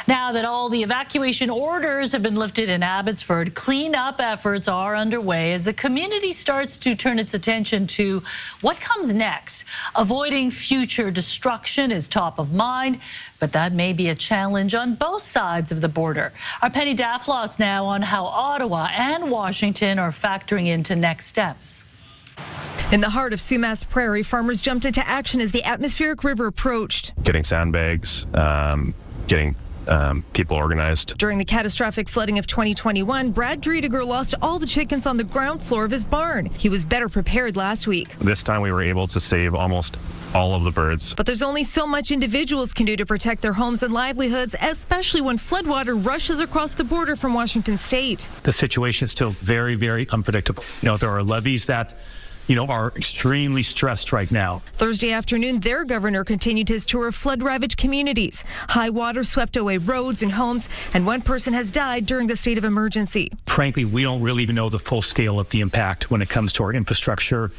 Now that all the evacuation orders have been lifted in Abbotsford, cleanup efforts are underway as the community starts to turn its attention to what comes next. Avoiding future destruction is top of mind, but that may be a challenge on both sides of the border. Our Penny Daflos now on how Ottawa and Washington are factoring into next steps. In the heart of Sumas Prairie, farmers jumped into action as the atmospheric river approached. Getting sandbags, getting people organized. During the catastrophic flooding of 2021, Brad Driediger lost all the chickens on the ground floor of his barn. He was better prepared last week. This time we were able to save almost all of the birds. But there's only so much individuals can do to protect their homes and livelihoods, especially when floodwater rushes across the border from Washington state. The situation is still very, very unpredictable. There are levees that are extremely stressed right now. Thursday afternoon, their governor continued his tour of flood-ravaged communities. High water swept away roads and homes, and one person has died during the state of emergency. Frankly, we don't really even know the full scale of the impact when it comes to our infrastructure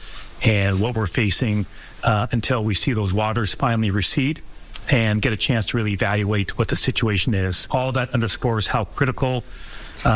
and what we're facing until we see those waters finally recede and get a chance to really evaluate what the situation is. All that underscores how critical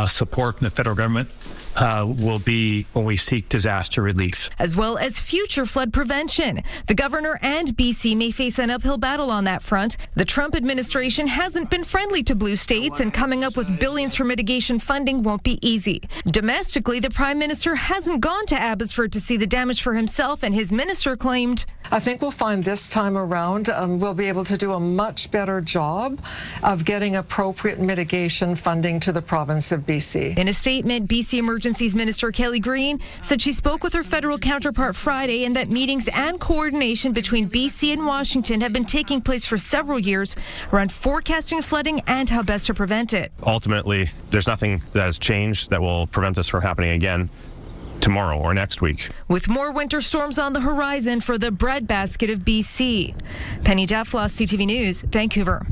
support from the federal government will be when we seek disaster relief. As well as future flood prevention. The governor and BC may face an uphill battle on that front. The Trump administration hasn't been friendly to blue states, and coming up with billions for mitigation funding won't be easy. Domestically, the prime minister hasn't gone to Abbotsford to see the damage for himself, and his minister claimed, I think we'll find this time around we'll be able to do a much better job of getting appropriate mitigation funding to the province of BC. In a statement, BC Emergencies Minister Kelly Green said she spoke with her federal counterpart Friday and that meetings and coordination between BC and Washington have been taking place for several years around forecasting flooding and how best to prevent it. Ultimately, there's nothing that has changed that will prevent this from happening again tomorrow or next week. With more winter storms on the horizon for the breadbasket of BC. Penny Daflos, CTV News, Vancouver.